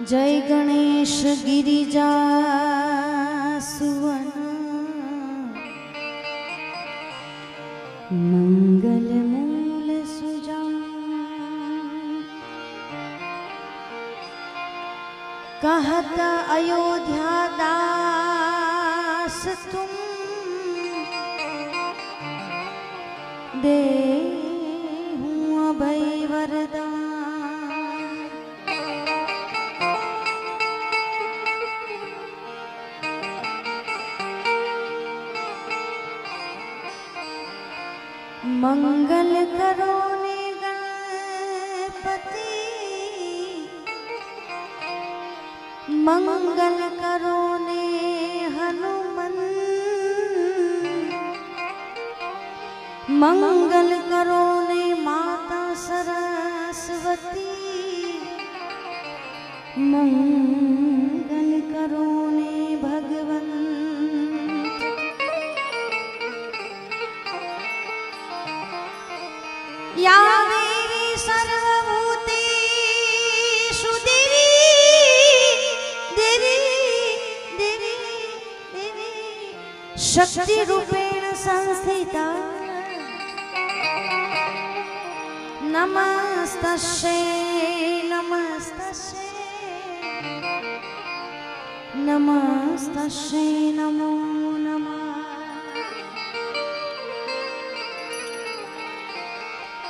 जय गणेश गिरिजा सुवन मंगल मूल सुजान कहत अयोध्या दास तुम दे हूँ अभय वरदान। मंगल करो ने गणपति मंगल करो ने हनुमान मंगल करो ने माता सरस्वती मंगल करो ने भगवन। या देवी सर्वभूतेषु देवी देवी देवी देवी शक्ति रूपेण संस्थिता नमस्तस्यै नमस्तस्यै नमस्तस्यै नमो नमः।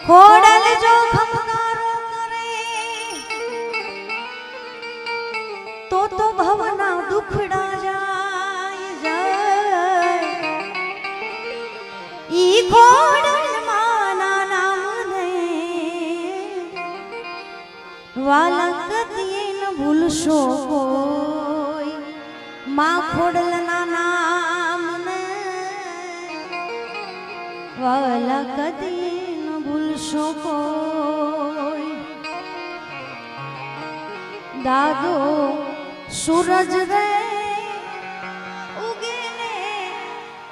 खोडल जो खमगारो करे तो भवना दुखड़ा जाय ई खोडल माना नाम ने वाला कदिए न भूलशो कोई मां खोडल ना नाम ने वाला कदिए भूलशो कोई। दादो सूरज रे उगे ने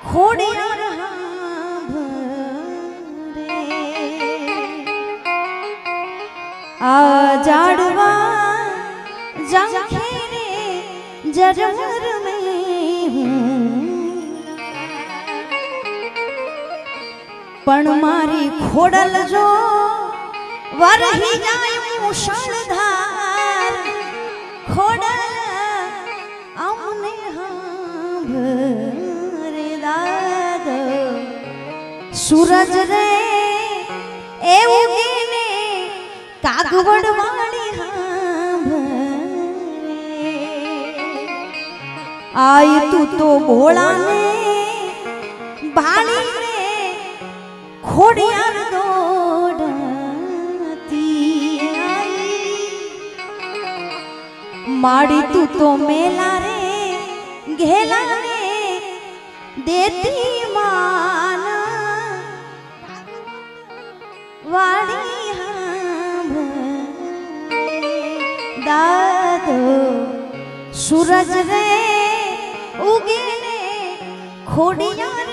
खोड़ियार भरे आ जाड़वा जंखेरे जरमर में पण मारी खोडल जो वरही जाय मुसळधार खोडल अमने भरे दाद सूरज रे ए उगीने कागवड वाली भरे आई तू तो भोळा ने भाली खोड़ियार दौड़ती आई माड़ी तू तो मेला रे घेला रे देती मान वाड़ी दादो सूरज रे उगे ने खोड़ियार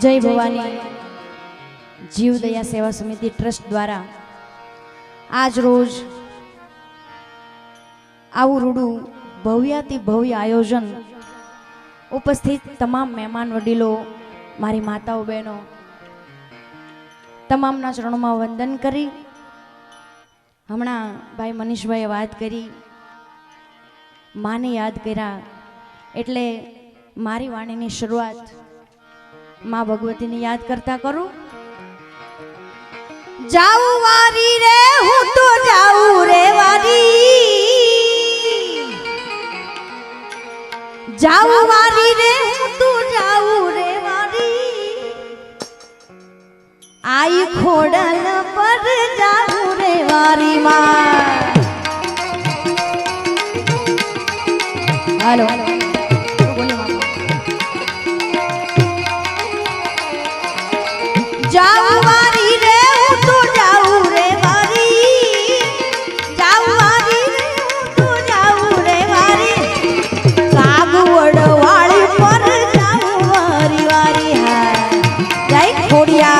जय भवानी जीवदया सेवा समिति ट्रस्ट द्वारा आज रोज आवरूडू भव्याति भव्य आयोजन उपस्थित तमाम मेहमान वडीलो मारी माताओ बहनों तमामना चरणों में वंदन करी। हमणा भाई मनीष भाई बात करी माने याद करा एटले मारी वाणीनी शुरुआत माँ भगवती ने याद करता करो। जाऊ वारी रे हूँ तो जाऊ रे वारी जाऊ वारी रे हूँ तो जाऊ रे वारी आई खोडल पर जाऊ रे वारी माँ। हेलो जाऊ वारी रे तू जाऊ रे वारी जाऊ वारी रे तू जाऊ रे वारी कागवड वाली पर जाऊ वारी वारी है जय खोड़िया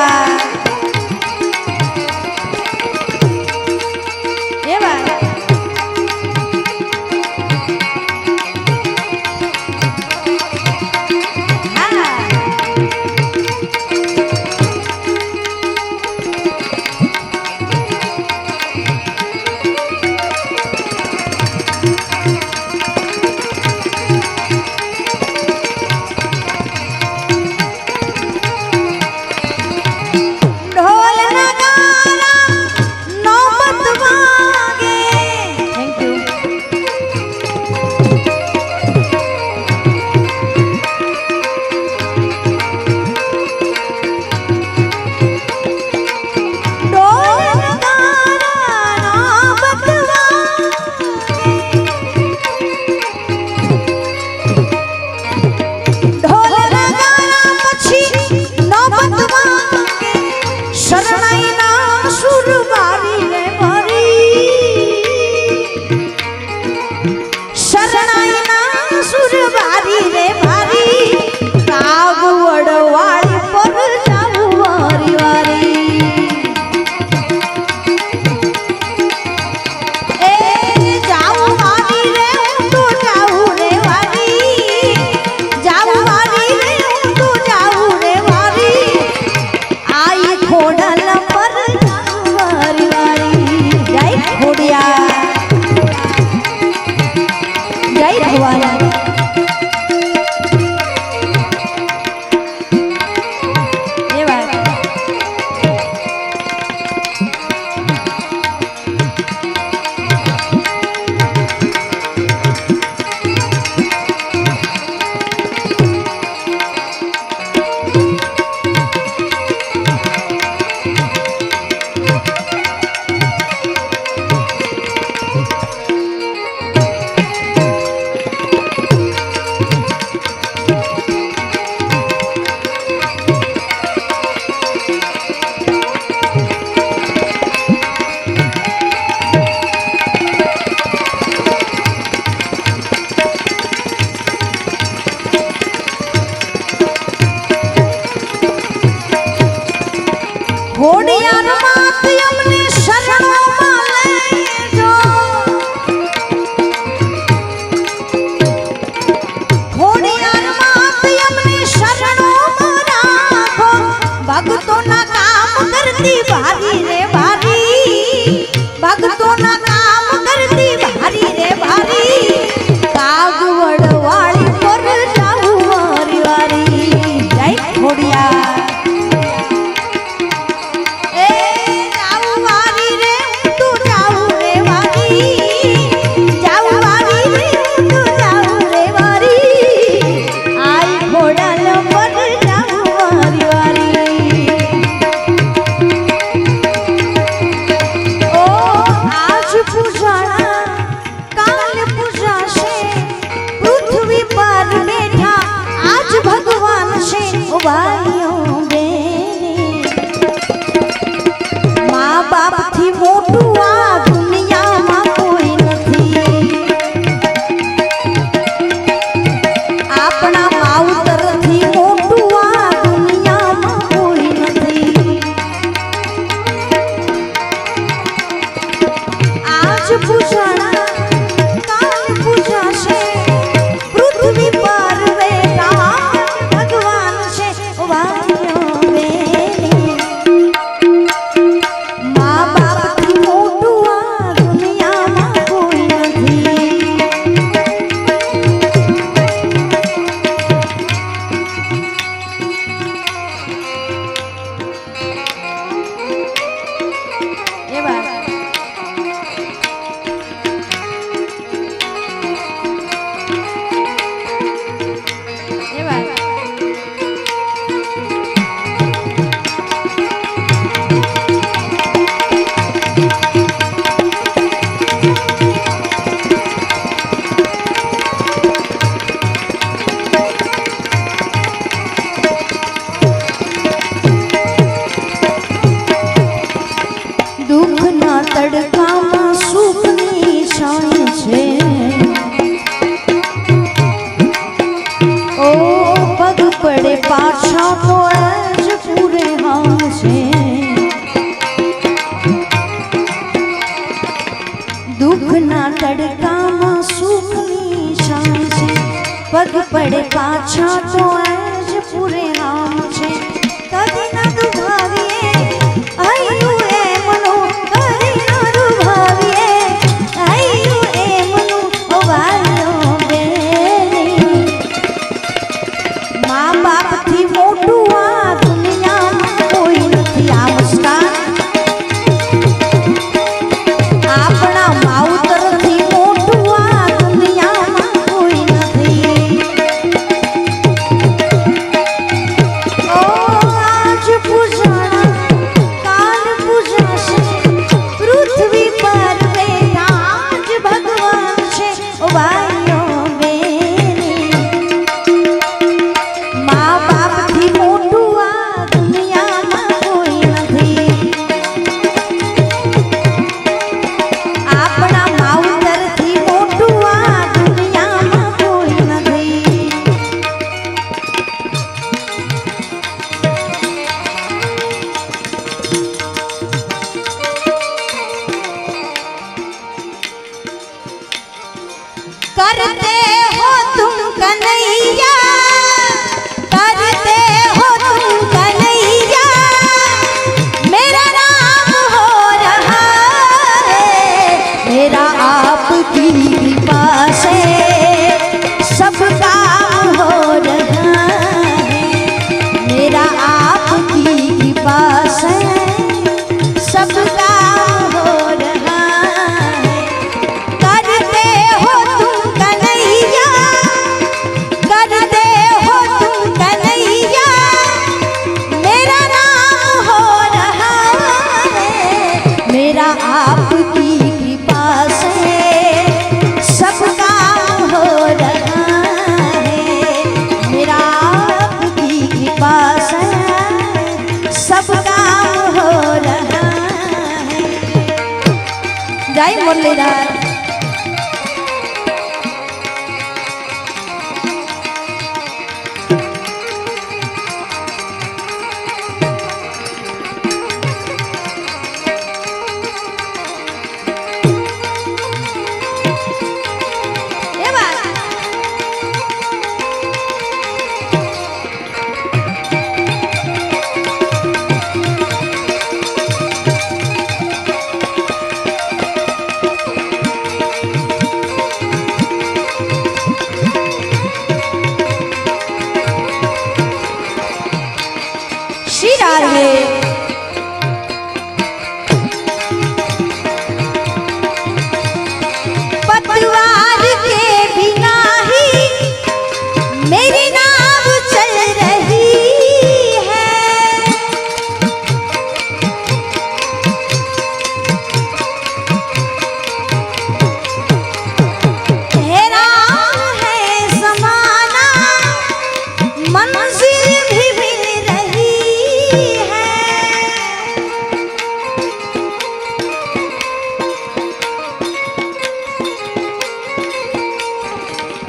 ખોડિયાર માત અમને શરણોમાં લેજો ખોડિયાર માત અમને શરણોમાં રાખો ભક્તોના કામ કરતી ભારી રે ભારી ભક્તોના કામ કરતી ભારી રે ભારી કાગવડ વાળી પર જાવું વારી વારી જય ખોડિયાર पग पड़े पाछा तो आज पूरे नाम छे कदी ना दुभाविए आयु ए मनो कदी ना दुभाविए आयु ए मनो ओ वालो बेनी माँ बाप थी मोटू आ दुनिया में कोई नहीं आ मुस्कान अपना माउतर थी मोटू आ दुनिया में कोई नहीं करते हो तुम कन्हैया करते हो तुम कन्हैया मेरा नाम हो रहा है मेरा आपकी कृपा से सब काम हो रहा है मेरा आपकी कृपा से सब काम हो रहा है करते हो तुम कन्हैया मेरा नाम हो रहा है मेरा आपकी कृपा से सब काम हो रहा है मेरा आपकी कृपा से सब काम हो रहा है जय मुरलीधर। विचार है। पतवार के बिना ही मेरी नाव चल रही है। हैरान है ज़माना, मंजिल भी मिल रही है।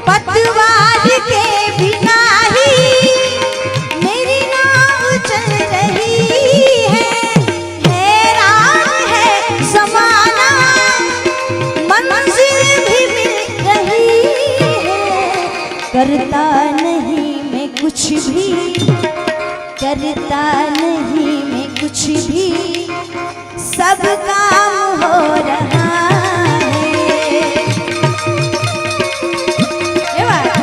पतवार के बिना ही मेरी नाव चल रही है। हैरान है ज़माना, मंजिल भी मिल रही है। करता नहीं मैं कुछ भी, करता नहीं मैं कुछ भी, सब काम हो रहा है। ये बात।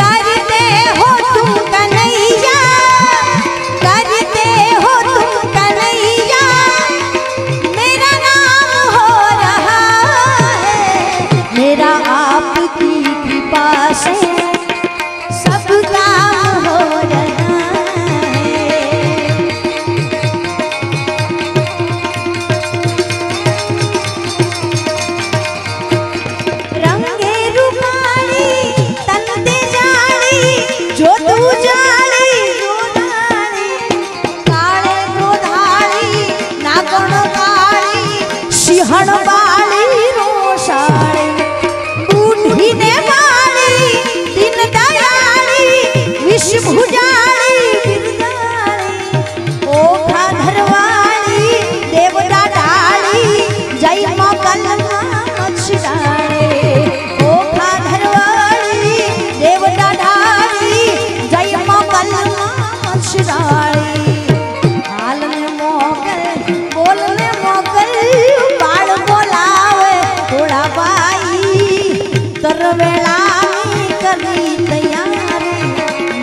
करते हो तुम कन्हैया, करते हो तुम कन्हैया, मेरा नाम हो रहा है। मेरा आपकी कृपा से सब काम हो रहा है। रंगे रुमाली तन दे जाली, जो तू जाली रोधाली, काले रोधाली नागण काली, सिंहण बाली रोषाली, बूढ़ी ने बाली दिन दयाली, विष भुजाली बिरदाली, ओखा धरवाली देवदा डाली, जय मोगल मछुराली। ओखा धरवाली देवदा डाली, जय मोगल मछुराली। हाल में मोगल बोल में मोगल, बाल बोलावे थोड़ा बाई, तरवेला करी तैयारी,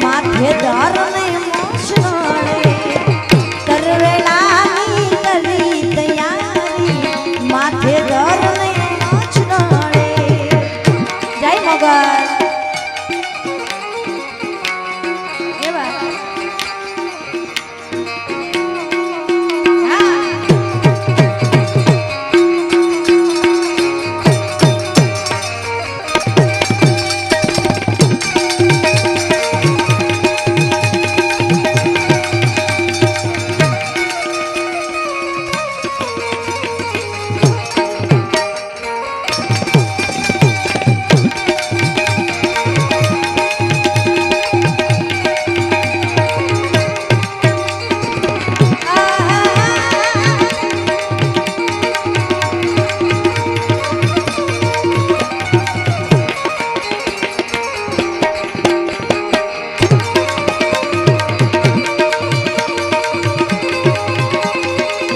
माथे दार ने मोछनाले। तरवेला करी तैयारी, माथे दार ने मोछनाले। जय मोगल। ये बात। हाँ।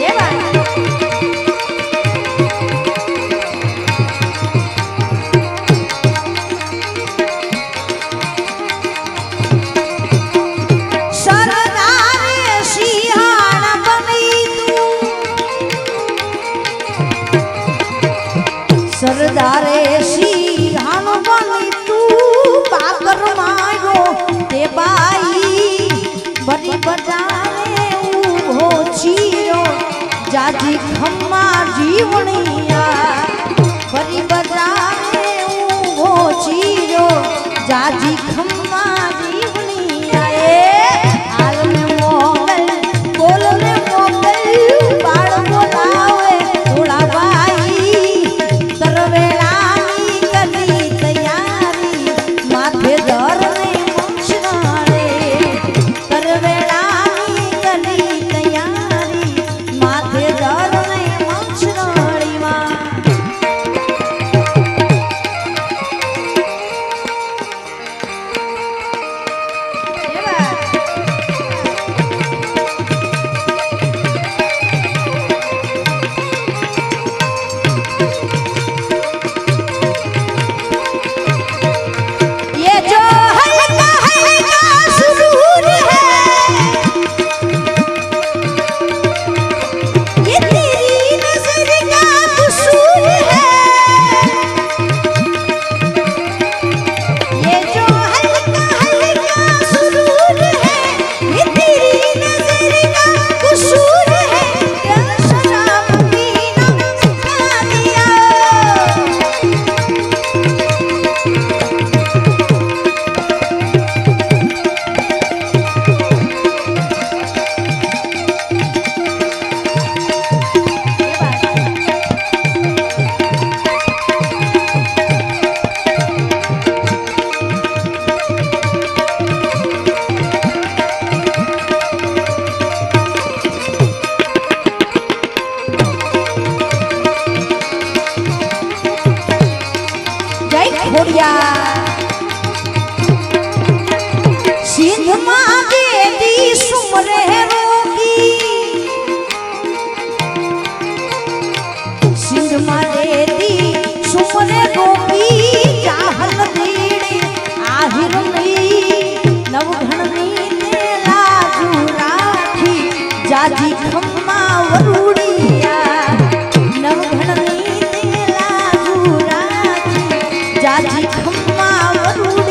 ये बात। सरदार सिंहाण बनी तू, सरदार सिंहाण बनी तू, पाकर मारो ते बाई, बड़ी बजारे उभो चीरो, जाजी खम्मा जीवनिया। बड़ी बजारे उभो चीरो, जाजी खम्मा जीवनिया। हाल में मोगल बोल में मोगल, बाल बोलावे थोड़ा बाई, तरवेला करी तैयारी, माथे दर ने मोछनाले। तरवेला करी तैयारी, माथे दर ने मोछनाली माँ। मागे दी सुमरे रोगी सिंह मागे दी सुमरे रोगी चाहल दीड़े आहिर नहीं नवघण नीले लाजू राखी जाजी खम्मा वरुड़िया नवघण नीले लाजू राखी जाजी खम्मा वरुड़ी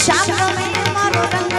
श्याम में मारो रंग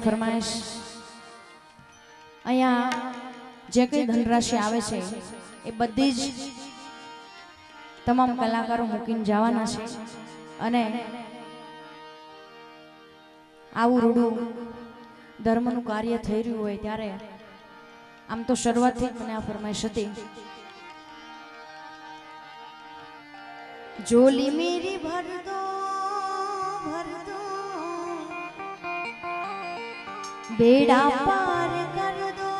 फरमाइश अहींया जे कई धनराशि आवे छे ए बधी ज तमाम कलाकारो मूकीने जवाना छे अने आवुं रूडुं धर्मनुं कार्य थई रह्युं होय त्यारे आम तो शरूआतथी ज मने आ फरमाइश हती। झोली मेरी भर दो बेड़ा पार कर दो।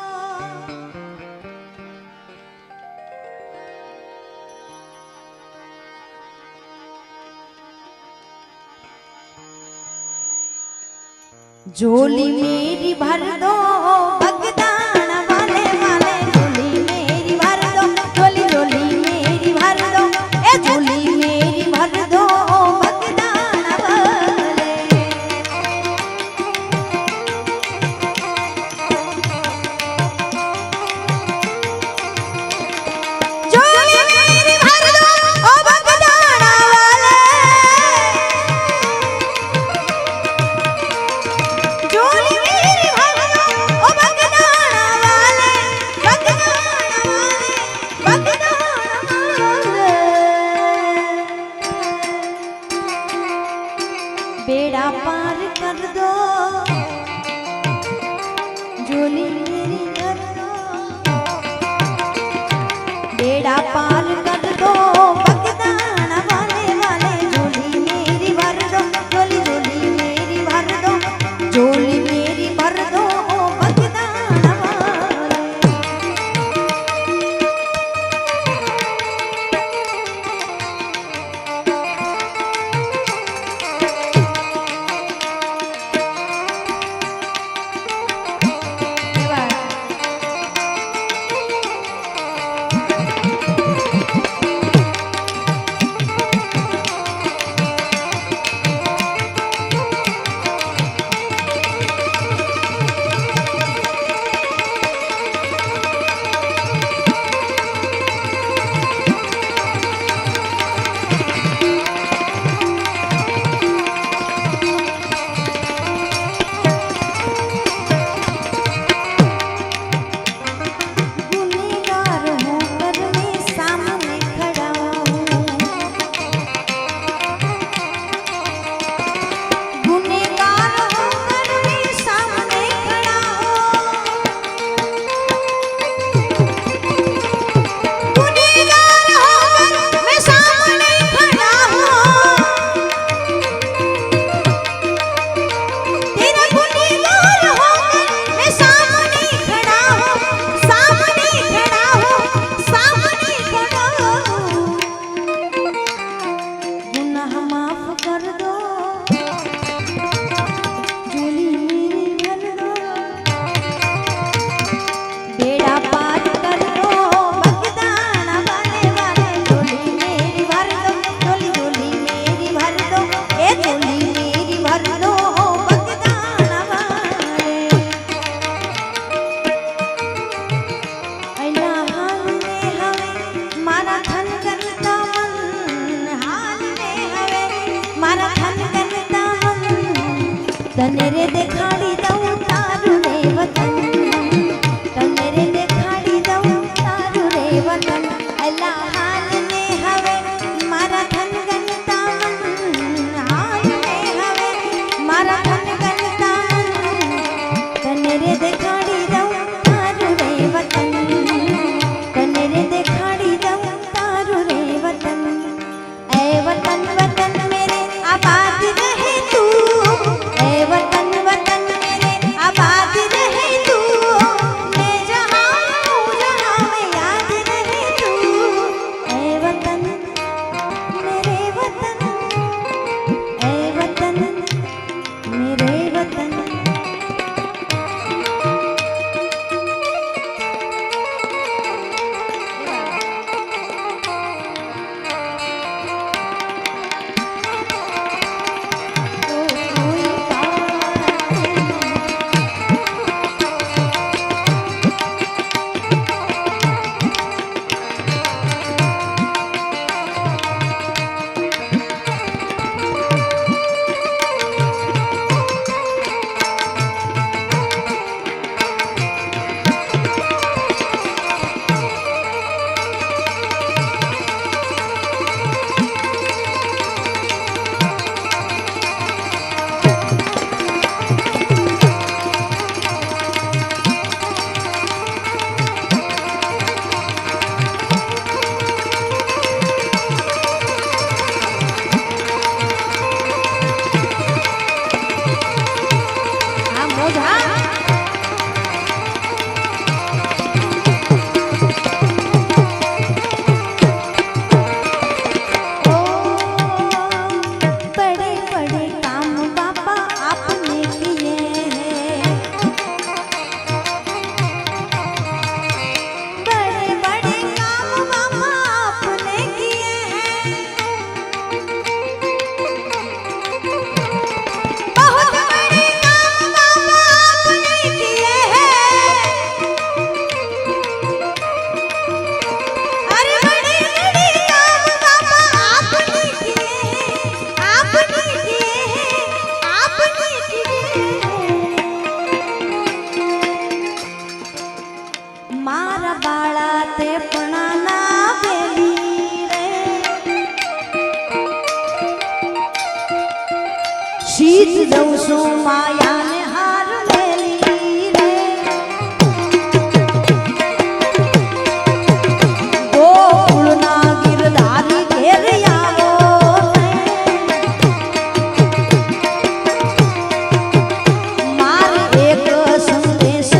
झोली मेरी भर दो भगदान वाले वाले झोली मेरी भर दो झोली झोली मेरी भर दो ए झोली मेरी भर दो भगदान वाले। झोली मेरी भर दो ओ भगदान वाले झोली मेरी भर दो ओ भगदान वाले बेड़ा पार कर दो झोली मेरी भर दो बेड़ा पार कर दो भगदान वाले वाले झोली मेरी भर दो झोली झोली मेरी भर दो झोली मेरी भर दो भगदान वाले। गुनहगार होकर मैं सामने खड़ा हूँ गुनहगार होकर मैं सामने खड़ा हूँ गुनहगार होकर मैं सामने खड़ा हूँ तेरा गुनहगार होकर मैं सामने खड़ा हूँ सामने खड़ा हूँ सामने खड़ा हूँ। गुनाह माफ कर दो झोली मेरी भर दो बेड़ा पार कर दो भगदान वाले वाले झोली मेरी भर दो झोली झोली मेरी भर दो ए झोली मेरी भर दो भगदान वाले। ऐना हाल में हवे मारा धन करता मन हाल में हवे मारा धन करता मन तने रे देखाड़ी दऊं तारू रे वतन तने रे देखाड़ी दऊं तारू रे वतन। ऐला हाल में हवे मारा धन करता मन हाल में हवे मारा धन करता मन तने रे देखाड़ी दऊं तारू रे वतन तने रे देखाड़ी दऊं तारू रे वतन। ए वतन वतन मेरे आबाद रहे तू ए वतन वतन शीत जऊ सो माया ने हार मेली रे गोकुलना गिरधारी घेर आवो मार एक संदेश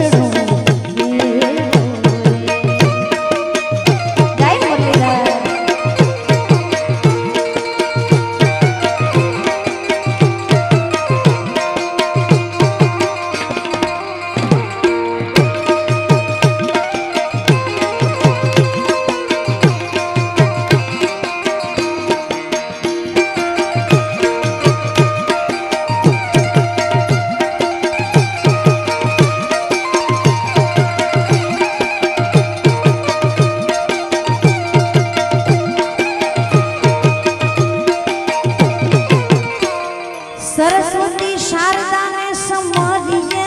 सरस्वती शारदा ने समझिए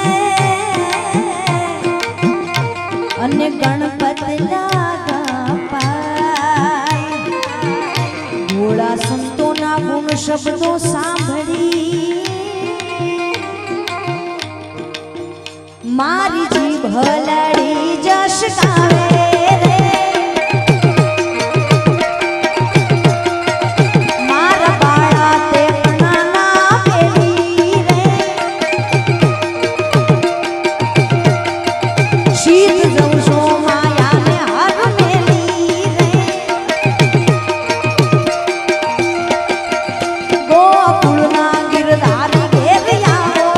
अन्य गणपति लागा पाय भोला संतों ना गुण शब्दों सांभળી मारी जीभ हलड़ी जश गावे रे मारा बाळा ते पणाना बेली रे शीत जऊ सो माया ने हार मेली रे गोकुलना गिरधारी घेर आवो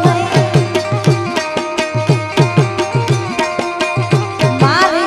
नहीं मारे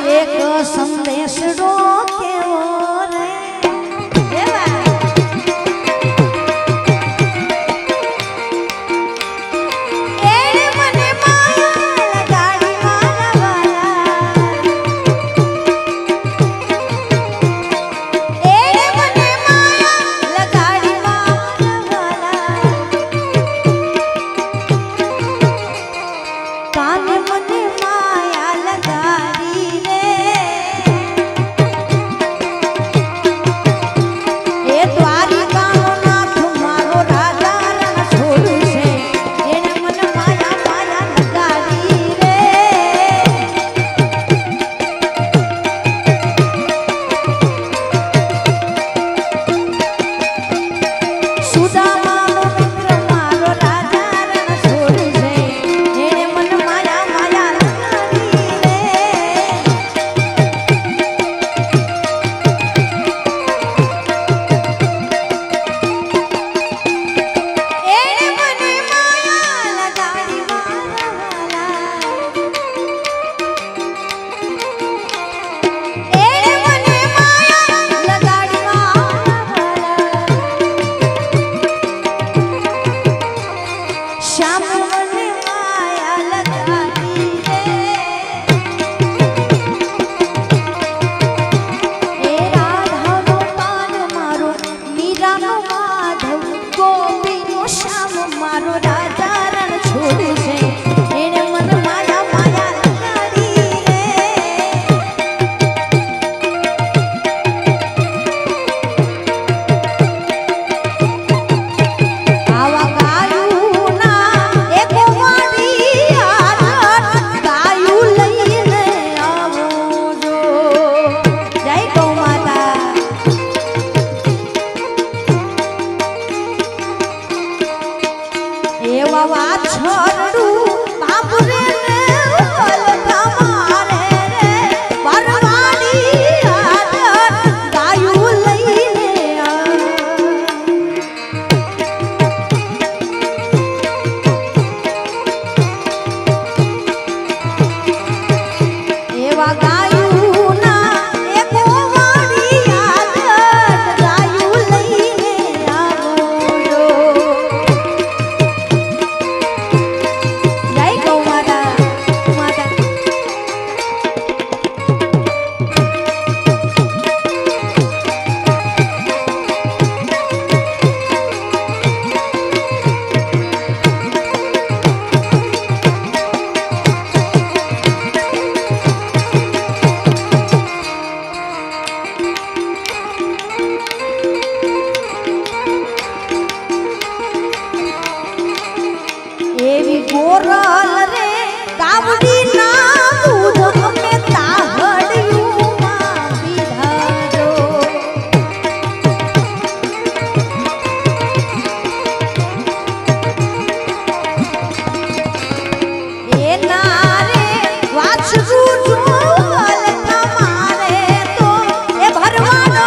गोरल रे कावड़ी ना दूध हमें ताहड़ियों मां पीधारो ए नारे वाछरू जोल कमारे तो ए भरवाड़ो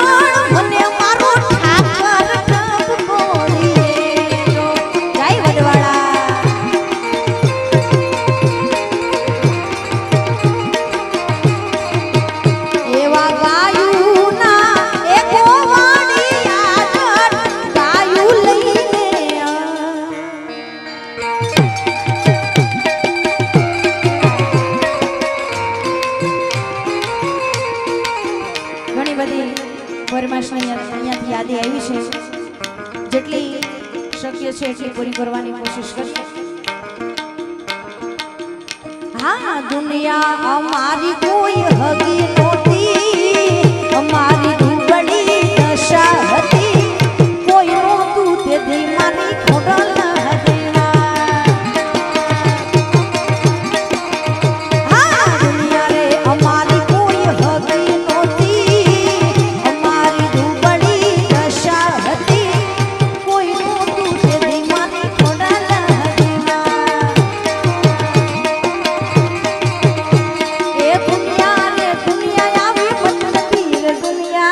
મને મારો ઠાકર ટપ બોલી રો જય વડવાડા એવા ગાયું ના એ ગોવાડી આગળ ગાયું લઈને ઘણી બધી ફરમાશની અહીંયાથી યાદી આવી છે જેટલી શક્ય છે એટલી પૂરી કરવાની કોશિશ કરીએ हाँ दुनिया हमारी कोई हगी नोती हमारी दुबड़ी दशा हती कोई नोतू ते दी मारी खोडल हदेना हाँ दुनिया रे हमारी कोई हगी नोती हमारी दुबड़ी दशा हती कोई नोतू ते दी मारी खोडल हदेना ए दुनिया रे दुनिया आवी बदलती रे दुनिया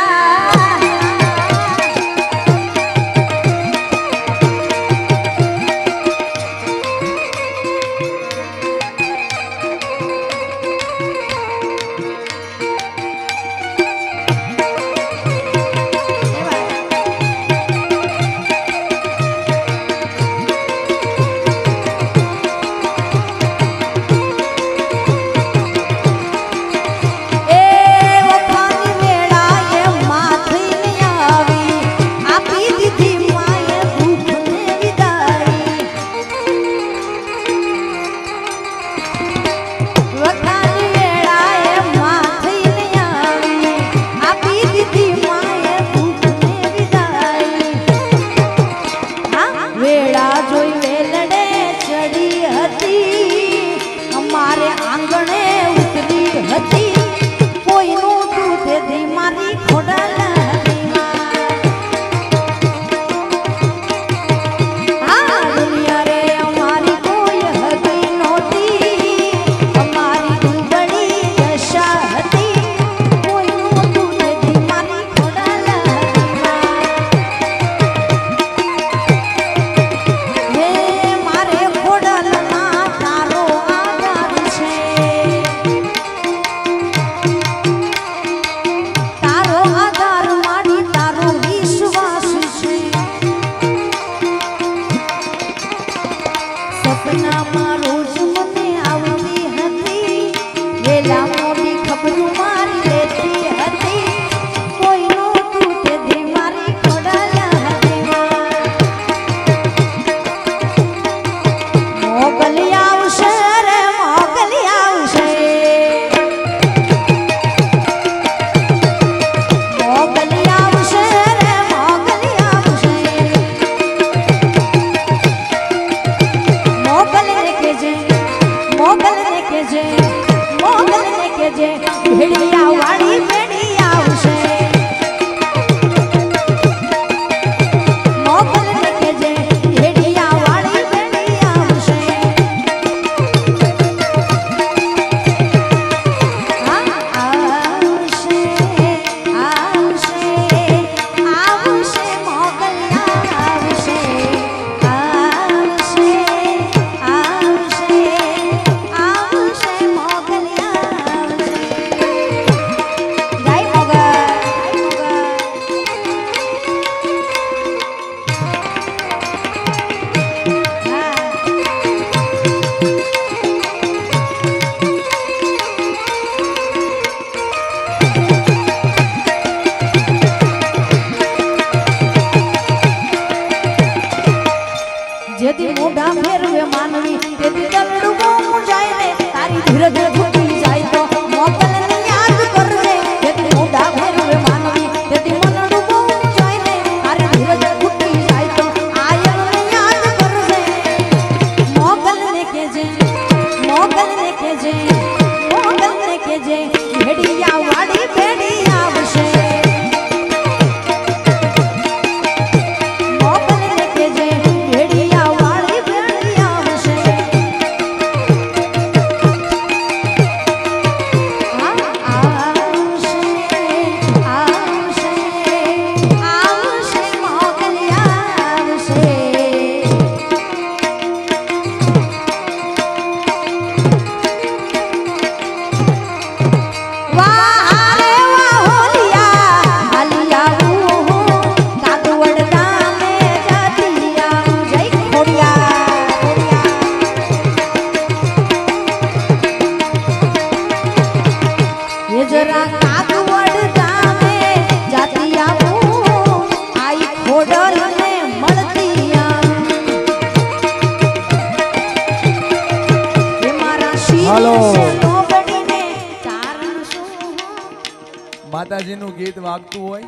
માતાજીનું ગીત વાગતું હોય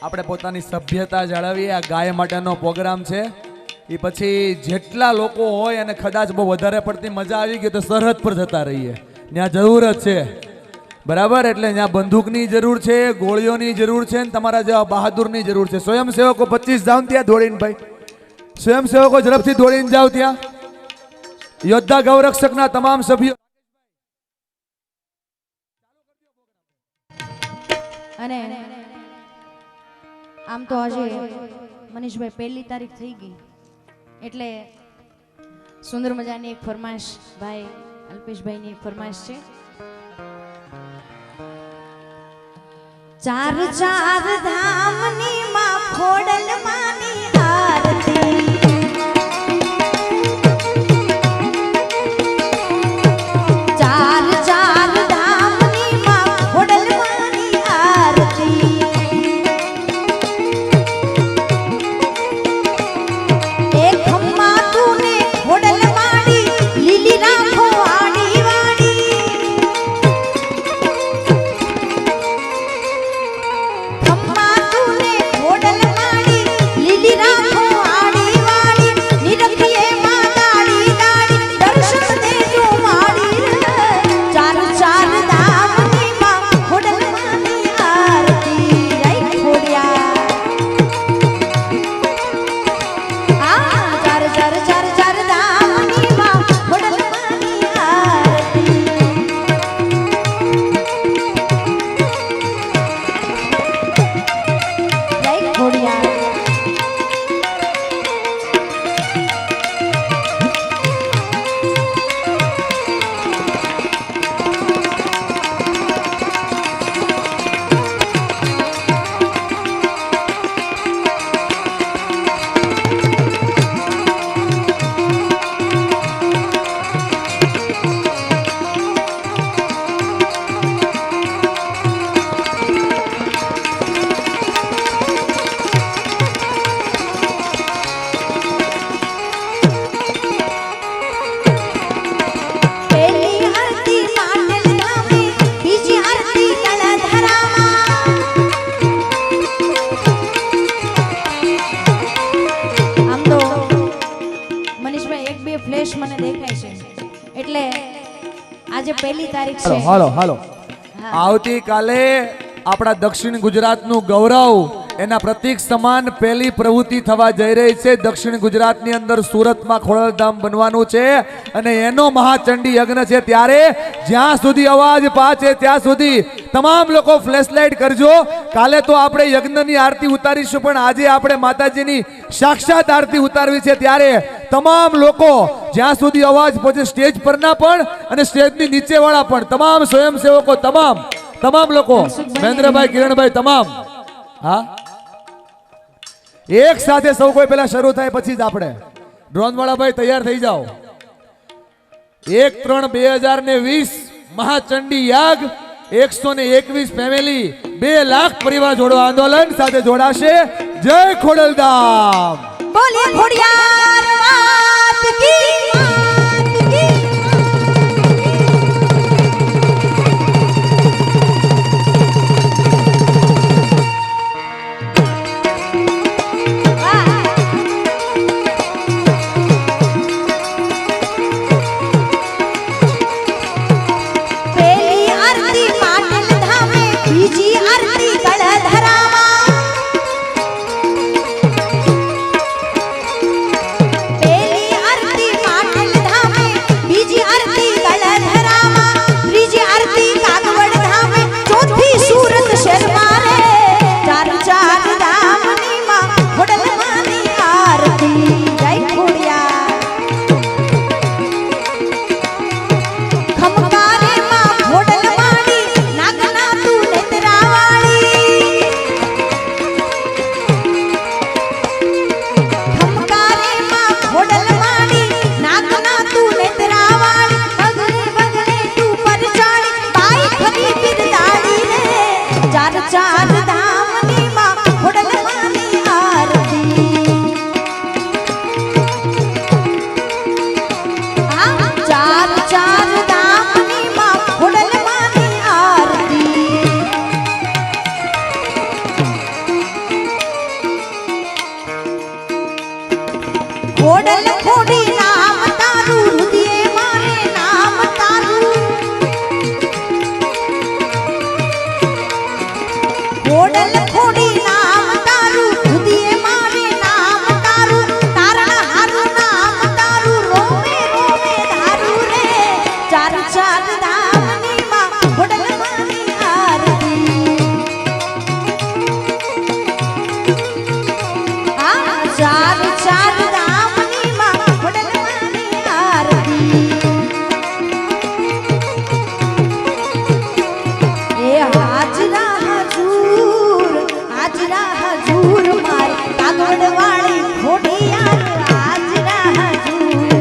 આપણે પોતાની સભ્યતા જાળવીએ આ ગાય માટેનો પ્રોગ્રામ છે એ પછી જેટલા લોકો હોય અને કદાચ બહુ વધારે પડતી મજા આવી ગઈ તો સરહદ પર જતા રહીએ ત્યાં જરૂરત છે બરાબર એટલે ત્યાં બંદૂકની જરૂર છે ગોળીઓની જરૂર છે ને તમારા જેવા બહાદુરની જરૂર છે સ્વયંસેવકો 25 જાવ ત્યાં દોડીને ભાઈ સ્વયંસેવકો ઝડપથી દોડીને જાવ ત્યાં યોદ્ધા ગૌરક્ષકના તમામ સભ્યો અને આમ તો આજે મનીષભાઈ 1લી તારીખ થઈ ગઈ એટલે સુંદર મજાની એક ફરમાઈશ ભાઈ અલ્પેશભાઈની એક ફરમાઈશ છે ચાર ચાર ધામની માં ખોડલ માની આરતી મને દેખાય છે એટલે આજે 1લી તારીખ છે હાલો હાલો આવતીકાલે આપણા દક્ષિણ ગુજરાતનું ગૌરવ એના પ્રતીક સમાન પહેલી પ્રવૃત્તિ થવા જઈ રહી છે દક્ષિણ ગુજરાતની અંદર સુરતમાં ખોડલધામ બનવાનું છે અને એનો મહાચંડી યજ્ઞ છે ત્યારે જ્યાં સુધી અવાજ પહોંચે ત્યાં સુધી તમામ લોકો ફ્લેશલાઇટ કરજો કાલે તો આપણે યજ્ઞની આરતી ઉતારીશું પણ આજે આપણે માતાજીની સાક્ષાત આરતી ઉતારવી છે ત્યારે તમામ લોકો જ્યાં સુધી અવાજ પહોંચે સ્ટેજ પરના પણ અને સ્ટેજની નીચેવાળા પણ તમામ સ્વયંસેવકો તમામ લોકો મહેન્દ્રભાઈ કિરણભાઈ તમામ હા એક સાથે સૌ કોઈ પહેલા શરૂ થાય પછી જ આપણે ડ્રોન વાળા ભાઈ તૈયાર થઈ જાઓ 1/3/2020 મહાચંડી યાગ 121 ફેમિલી 2 લાખ પરિવાર જોડો આંદોલન સાથે જોડાશે જય ખોડલધામ બોલીએ ખોડિયાર માત કી ઓડલ ખોડી નામ તારું હૃદયે મારે નામ તારું ઓડલ ખોડી નામ તારું હૃદયે મારે નામ તારું તારા હારું નામ તારું રોમે રોમે ધારું રે ચાર ચાર ધામની માં ઓડલ મારી આરતી આ ચાર ચાર ધામની માં ઓડલ મારી આરતી એ હાજરા હજૂર માર કાગડ વાળી ખોડિયાર હાજરા હજૂર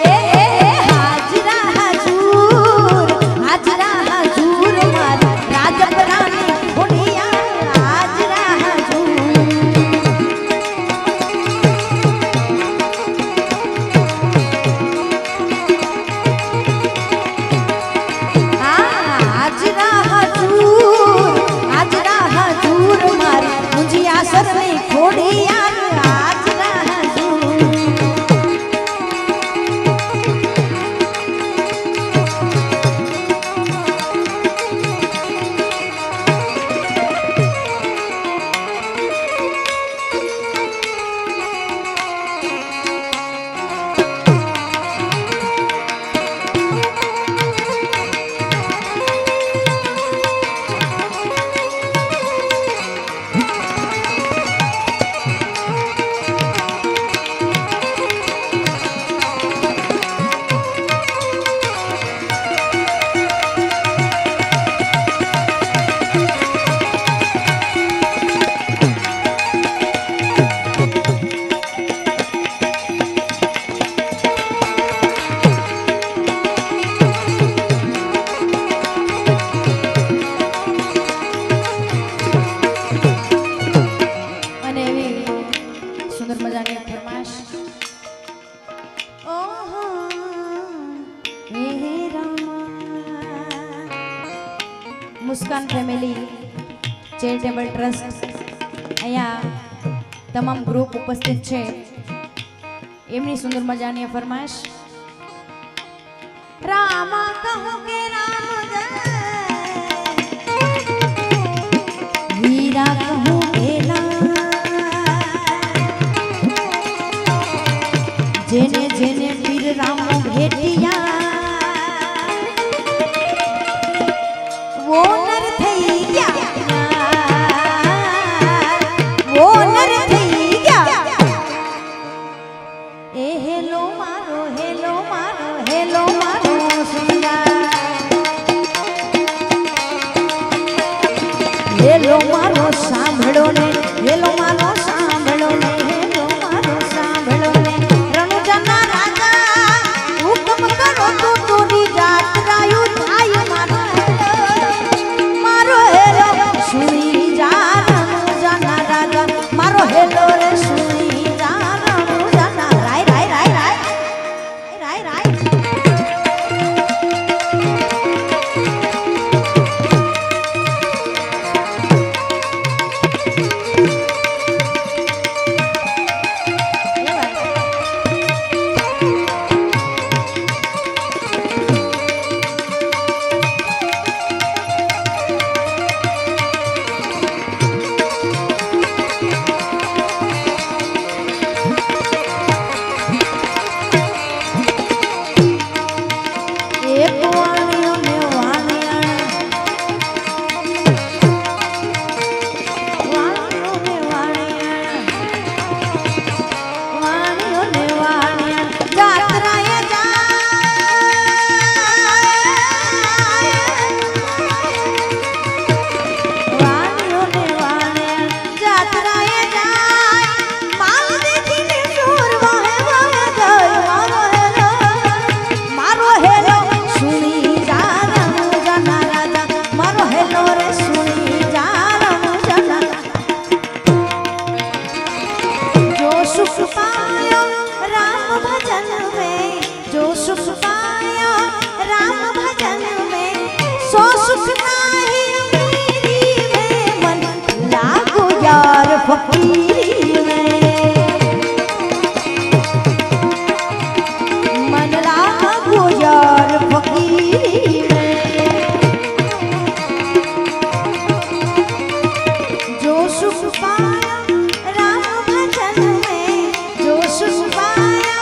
એ હાજરા હજૂર માર રાજપરાની ખોડિયાર હાજરા હજૂર હાજરા હજૂર મારી મુંજિયા સરને ખોડિયાર હાજરા હજૂર અને એવી સુંદર મજાની ફરમાશ ઓહો હે રામા મુસ્કાન ફેમિલી ચેરિટેબલ ટ્રસ્ટ અહીંયા તમામ ગ્રુપ ઉપસ્થિત છે એમની સુંદર મજાની ફરમાશ રામા કહો કે રામ જય વીરા કહું જેને જેને પીર રામ ભેટિયા વો નર થઈ ગયા વો નર થઈ ગયા એ હેલો મારો સુંદર હેલો મારો સાંભળો ને હેલો મારો સાંભળો ને હેલો મારો સાંભળો ને રણુજના રાજા હુકમ કરો તો તોરી જાત રાયું થાય મારો હેલો સુણી જા રણુજના રાજા મારો હેલો રે સુણી જા રણુજના રાય રાય રાય રાય રાય રાય सुख नाही अमीरी में मन लागो यार फकीरी में मन लागो यार फकीरी में जो सुख पाया राम भजन में जो सुख पाया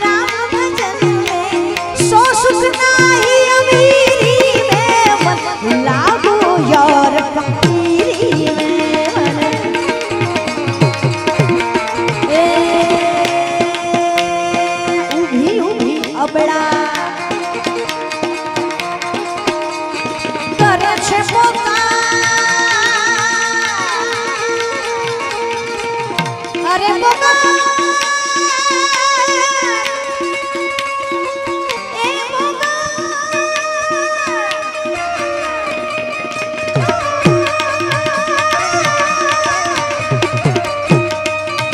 राम भजन में सो सुख नाही अमीरी में मन लागो यार फकीरी में मन उभी उभी अबड़ा करे छे पोता अरे बाबा ए बाबा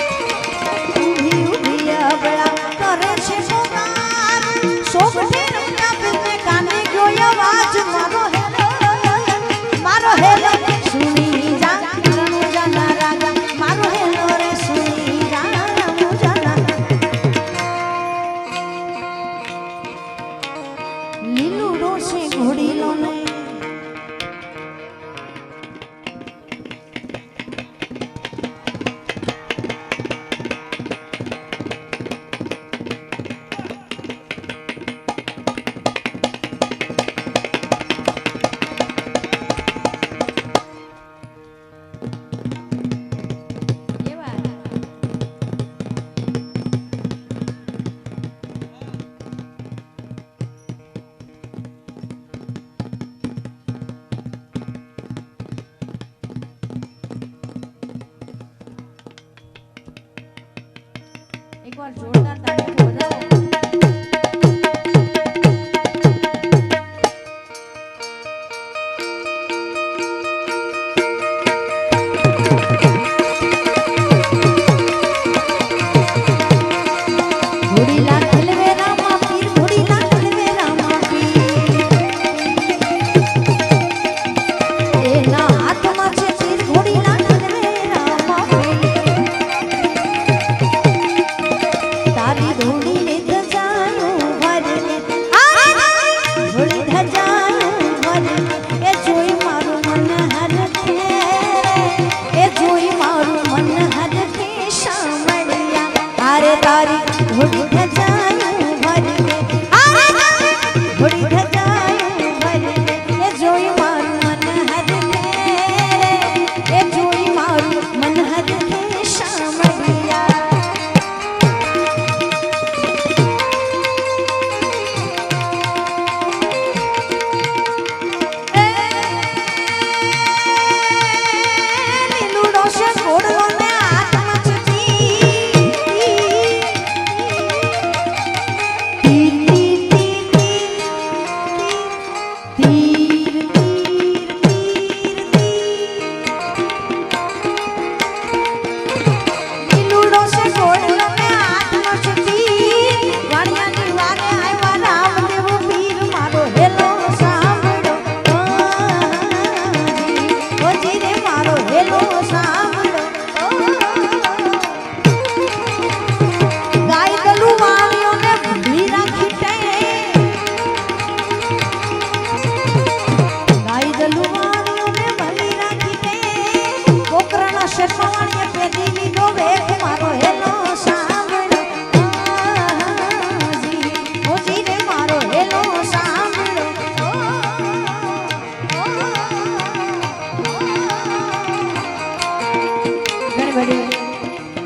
उभी उभी अबड़ा करे छे पुकार शोक ढेरना पे काने गयो आवाज मारो हेलो सुनी जा रणु जाना रागा मारो हेलो रे सुनी जा रणु जाना लीलू रोसे घोड़ी लो ने एक बार जोरदार ताली बजाओ घोड़ी लाखल वे रामा पीर घोड़ी लाखल वे रामा पीर ए ना हाथ में छे तीर घोड़ी लाखल वे रामा पीर तारी घोड़ी ने धजायो भर घोड़ी धजायो भर ए जोई मारू मन हर के ए जोई मारू मन हर के शामड़िया अरे तारी घोड़ी धजायो भर घोड़ी धजायो भर ए जोई मारू मन हर के ए जोई मारू मन हर के शामड़िया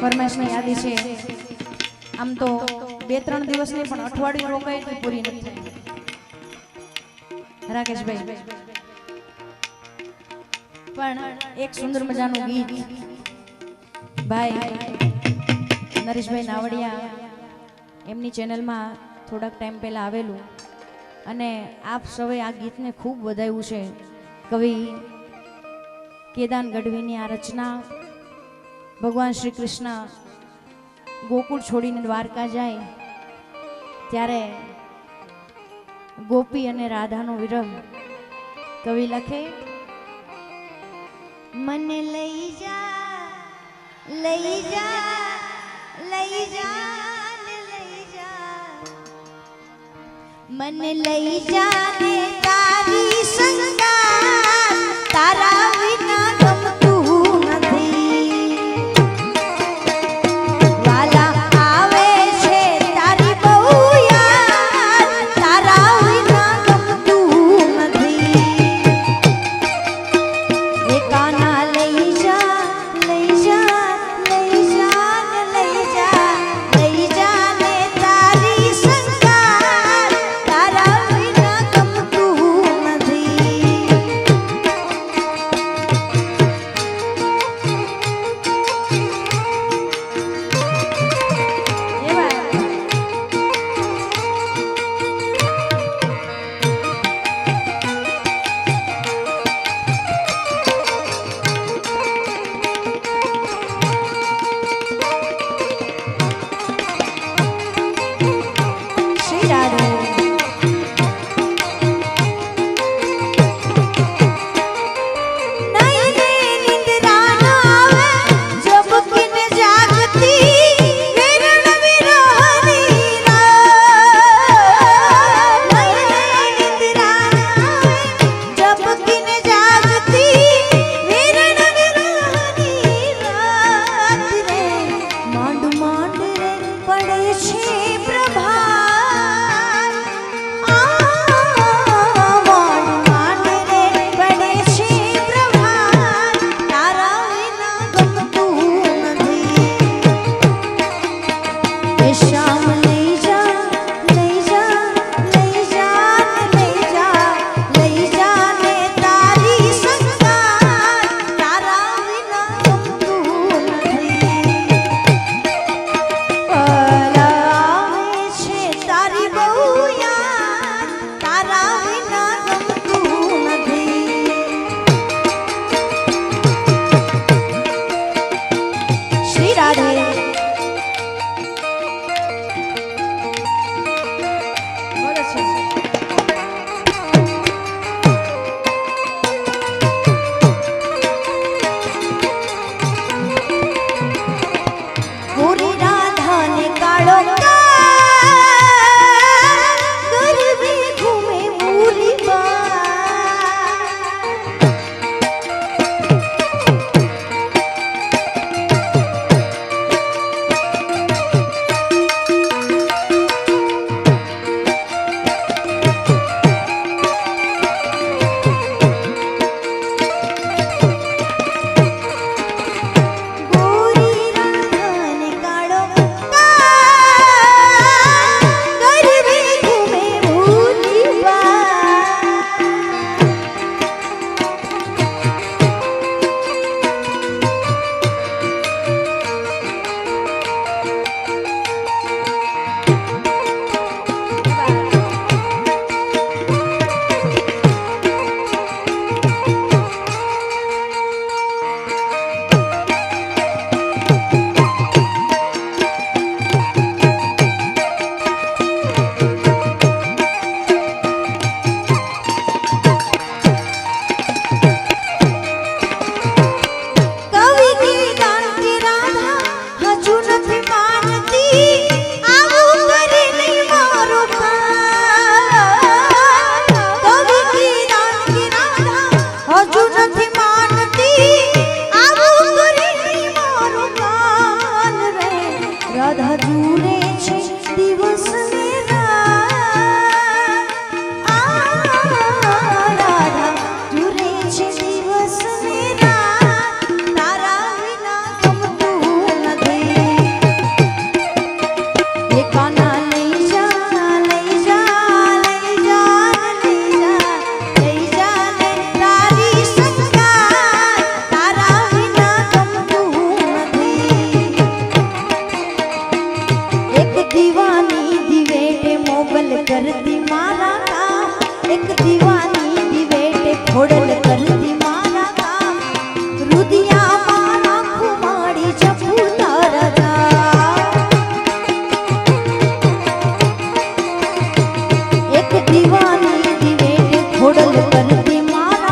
ફરમાઈશની યાદી છે આમ તો 2-3 દિવસની પણ અઠવાડિયું રોકાય તો પૂરી નથી થઈ રાકેશભાઈ પણ એક સુંદર મજાનું ગીત ભાઈ નરેશભાઈ નાવડિયા એમની ચેનલમાં થોડાક ટાઈમ પહેલા આવેલું અને આપ સૌએ આ ગીતને ખૂબ વધાવ્યું છે કવિ કેદાન ગઢવીની આ રચના ભગવાન શ્રી કૃષ્ણ ગોકુળ છોડીને દ્વારકા જાય ત્યારે ગોપી અને રાધાનો વિરહ कवि लखे मन लई जा लई जा लई जा लई जा मन लई जा ने तारी संगार तारा विना गमતું નથી વાલા આવે છે તારી બહુ યાદ તારા વિના ગમતું નથી એ કાના લઈ जा લઈ जा લઈ जा લઈ जा લઈ जा ને તારી સંગાર તારા વિના ગમતું નથી શ્રી રાધે નયને નિંદ્રા ન આવે ઝબકીને જાગતી વિરણ વિરહની રાત નયને નિંદ્રા ન આવે ઝબકીને જાગતી વિરણ વિરહની રાત રે માંડ માંડ રે પડે છે પ્રભાત માંડ માંડ રે પડે છે પ્રભાત તારા વિના ગમતું નથી એ શ્યામ લઈ जा લઈ जा લઈ जा લઈ जा લઈ जा ને તારી સંગાર તારા વિના ગમતું નથી પલા આવે છે તારી બહુ યાદ તારા વિના ગમતું નથી શ્રી રાધે બોલો છે ગોરી રાધા ને કાળો ગરબે ઘૂમે મૂરી ગોરી રાધા ને કાળો ગરબે ઘૂમે મૂરી કવિ કે ગાન કે રાધા હજુ નથી માનતી આવું કરે નહીં મારો કાન કવિ કે ગાન કે રાધા હજુ નથી માનતી આવું કરે નહીં મારો કાન રે રાધા જુરે છે દિવસ ને રાત રાધા જુરે છે દિવસ ને રાત તારા વિના ગમતું નથી એ કાના લઈ जा લઈ जा લઈ जा લઈ जा લઈ जा ને તારી સંગાર તારા વિના ગમતું નથી એક દીવાની દિવેટે મોગલ કરતી મારા કામ એક દીવાની દિવેટે ખોડલ કરતી મારા કામ રુદિયામાં રાખું માડી જપું તારા નામ એક દીવાની દિવેટે ખોડલ કરતી મારા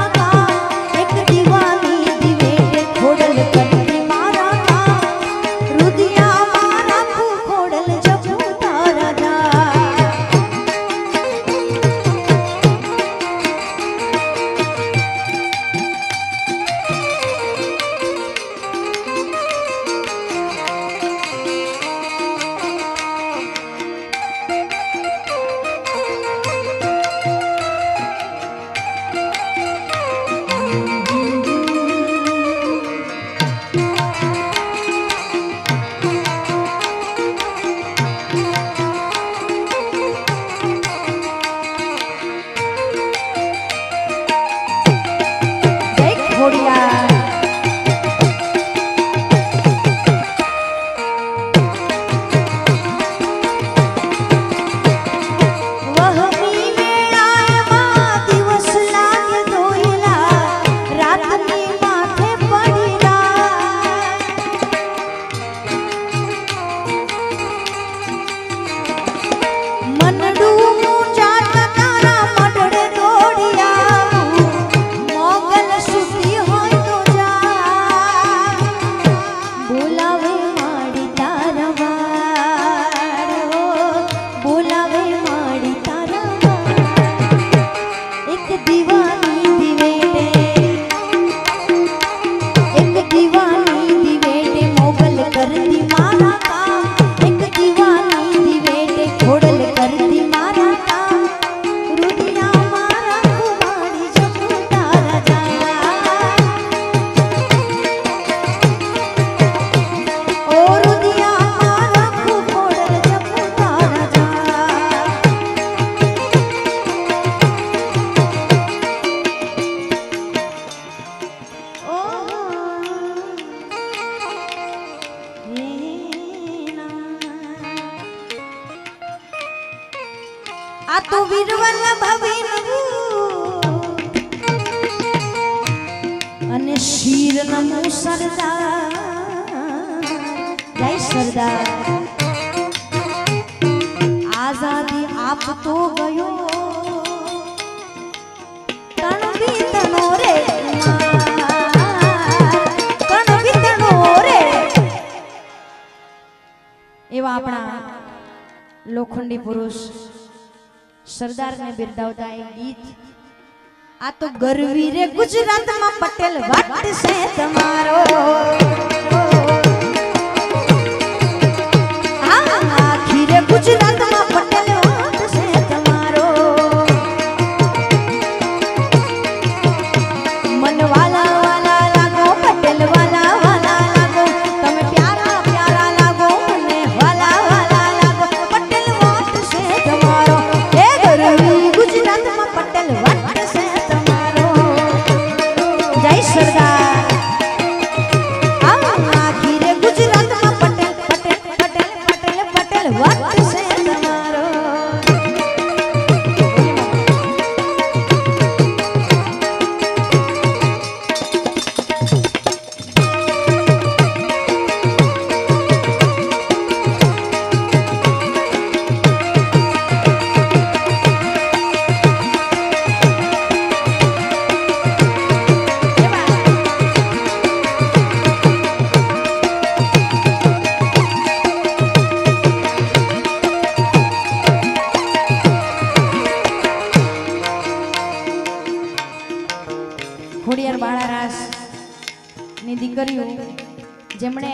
शीर नमो सरदार जय सरदार आजादी आप तो गयो तन बीतनो रे तन बीतनो रे एवा अपना लोखंडी पुरुष सरदार ने बिरदावता एक गीत आ तो गरवी रे गुजरात में पटेल वाट से तमारो आखिर गुजरात में पटेल वाट से तमारो मन वाला वाला लागो पटेल वाला वाला लागो तमे प्यारा प्यारा लागो मने वाला वाला लागो पटेल वाट से तमारो ए गरवी गुजरात में पटेल वाट से सरदार आखिर गुजरात में पटेल पटेल पटेल पटेल पटेल वाट से तमारो ખોડિયાર બાળારાસ ની દીકરીઓ જેમણે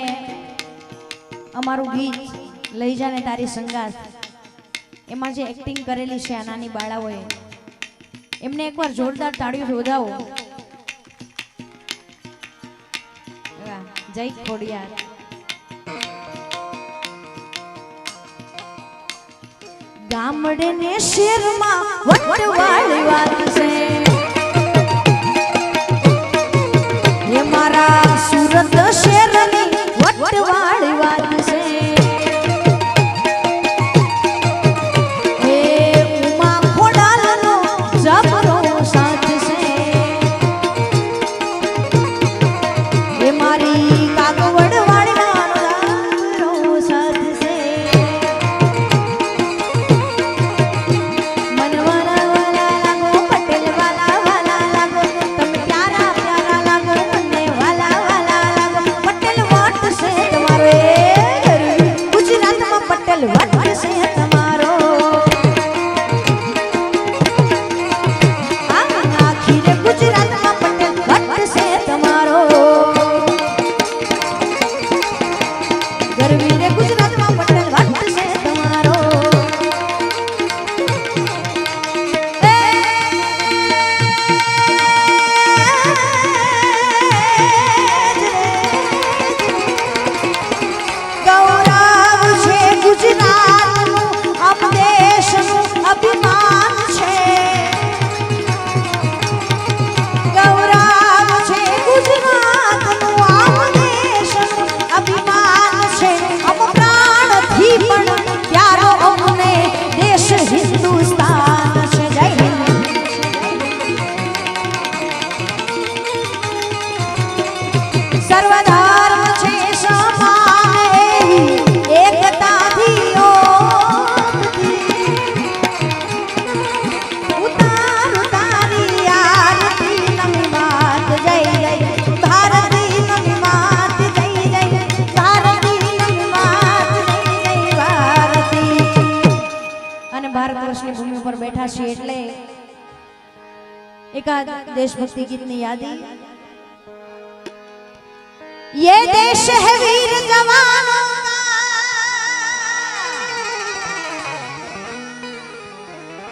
અમારું ગીત લઈ જાને તારી સંગાત એમાં જે એક્ટિંગ કરેલી છે આ નાની બાળાઓએ એમને એકવાર જોરદાર તાળીઓ વધાવો જય ખોડિયાર ગામડે ને શેરમાં વટવાળી વાત છે ये मारा सूरत शेरनी वटवाड़ी बात से हे उमा खोडालनो जबरो साथ से ये मारी कागवड़ वाड़ी नानो साथ से मनवाला वाला लागो पटेल वाला वाला लागो तुम प्यारा प्यारा लागो पटेल वाट से तमारो आखिर गुजरात में पटेल वाट से तमारो गरवी रे गुजरात में पटेल वाट से तमारो सर्वधर्म छे समान एकता दियो उतार उतारी आरती नमी मात जय जय भारती नमी मात जय जय भारती नमी मात जय जय भारती અને ભારત વર્ષની ભૂમિ પર બેઠા છીએ એટલે એકાદ દેશભક્તિ ગીતની યાદી ये देश है वीर जवानों का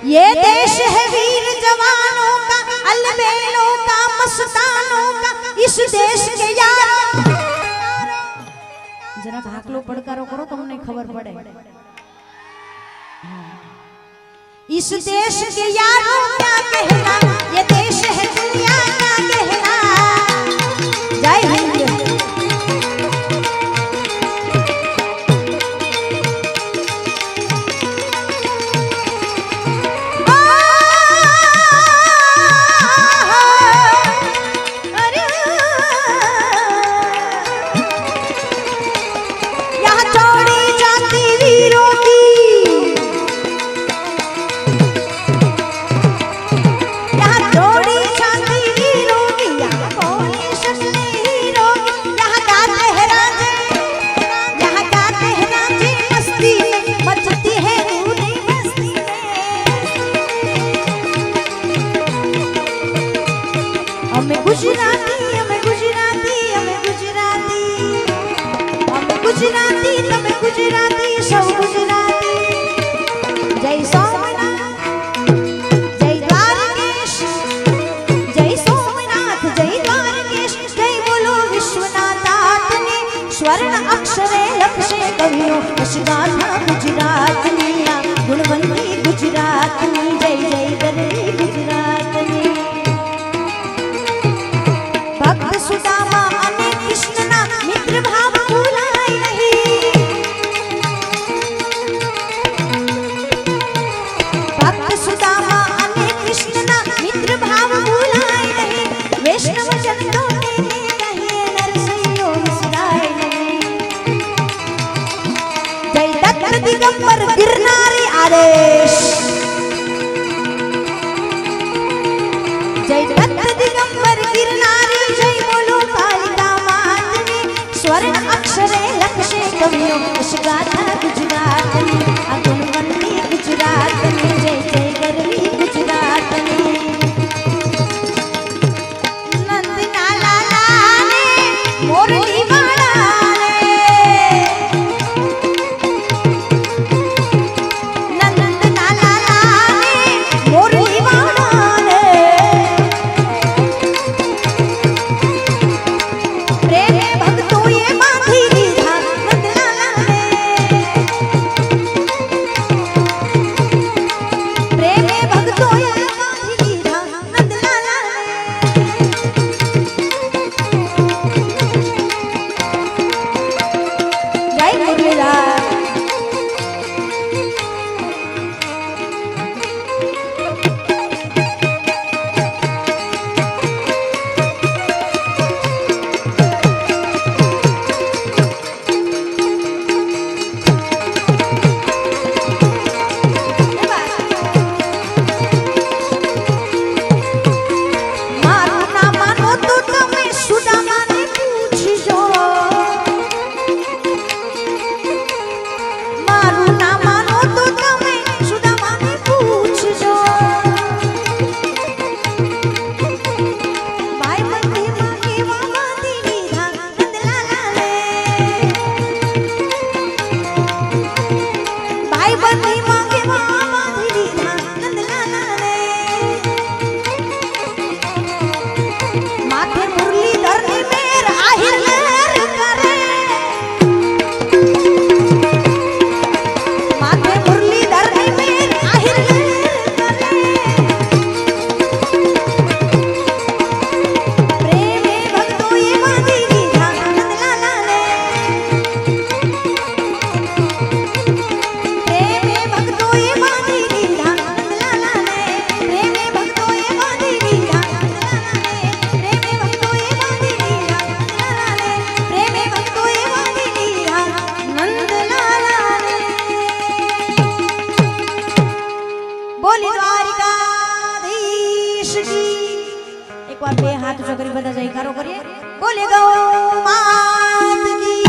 ये देश है वीर जवानों का अलबेलों का मस्तानों का इस देश के यार जरा हाकलो पड़कारो करो तुमने खबर पड़े इस देश के यारों क्या कहना ये देश है दुनिया क्या कहना जय हिंद અમે ગુજરાતી અમે ગુજરાતી અમે ગુજરાતી અમે ગુજરાતી તમે ગુજરાતી સૌ ગુજરાતી જય સોમનાથ જય દ્વારકેશ જય સોમનાથ જય દ્વારકેશ જય બોલો વિશ્વનાથને સ્વર્ણ અક્ષરે લખશે કવિઓ ગાથા ગુજરાતની ગુણવંતી ગુજરાતની જય જય ગરવી ગુજરાતની ભક્ત સુદામા અને કૃષ્ણના મિત્ર ભાવ ભૂલાય નહીં ભક્ત સુદામા અને કૃષ્ણના મિત્ર ભાવ ભૂલાય નહીં વૈષ્ણવ જન તો તેને કહીએ નરસૈયો વિસરાય નહીં જય દત્ત દિગંબર ગિરનારી આદેશ જય દત્ત દિગંબર ગિરનારી જય બોલો કાલિકા માતની સ્વર્ણ અક્ષરે લખશે કવિઓ ગાથા ગુજરાતની આ ગુણવંતી ગુજરાતની જય જય ગરવી ગુજરાતની નંદના લાલાને મોરલી વાળાને નંદના લાલાને મોરલી વાળાને પ્રેમે ભક્તોએ બાંધી દીધા નંદલાલાને પ્રેમે ભક્તોએ બાંધી દીધા નંદલાલાને જય મુરલીધર મારું નામ માનો તો તમે સુદામાને પૂછજો મારું નામ માનો તો તમે સુદામાને પૂછજો ભાઈ બંધીમાં કેવા બાંધી દીધા નંદલાલાને ભાઈ બંધીમાં કેવા બાંધી દીધા નંદલાલાને માથે મુરલીધરની મેર આહિર લહેર કરે માથે મુરલીધરની મેર આહિર લહેર કરે પ્રેમે ભક્તોએ બાંધી દીધા નંદલાલાને પ્રેમે ભક્તોએ બાંધી દીધા નંદલાલાને પ્રેમે ભક્તોએ બાંધી દીધા નંદલાલાને પ્રેમે ભક્તોએ બાંધી દીધા નંદલાલાને પ્રેમે ભક્તોએ બાંધી દીધા નંદલાલાને બોલી દ્વારિકાધીશ કી એકવાર બે હાથ ઊંચા કરી બધા જયકારો કરીએ બોલે ગૌ માત કી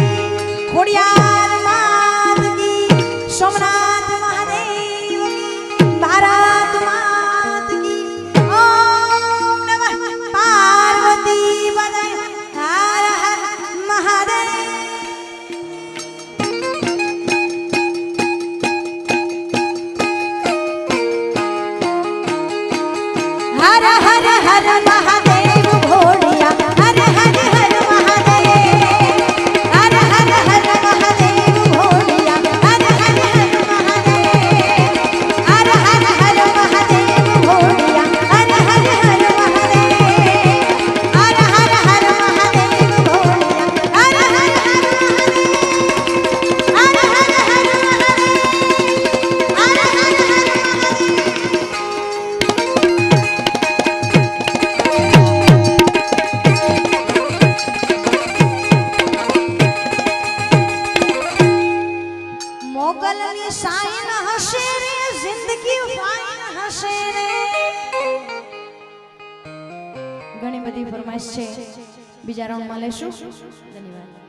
ખોડિયાર માત કી સોમનાથ મહાદેવ કી ભારત માત કી ઓમ નમઃ પાર્વતી પતય હર હર મહાદેવ हर हर हर महादेव भोलिया हर हर हर महादेव हर हर हर महादेव भोलिया हर हर हर महादेव हर हर हर महादेव भोलिया हर हर हर महादेव हर हर हर महादेव भोलिया हर हर हर महादेव हर हर हर महादेव हर हर हर મોગલની સાઈન હશે રે જિંદગી ફાઈન હશે રે ઘણી બધી ફરમાઈશ છે બીજા રાઉન્ડમાં લેશું ધન્યવાદ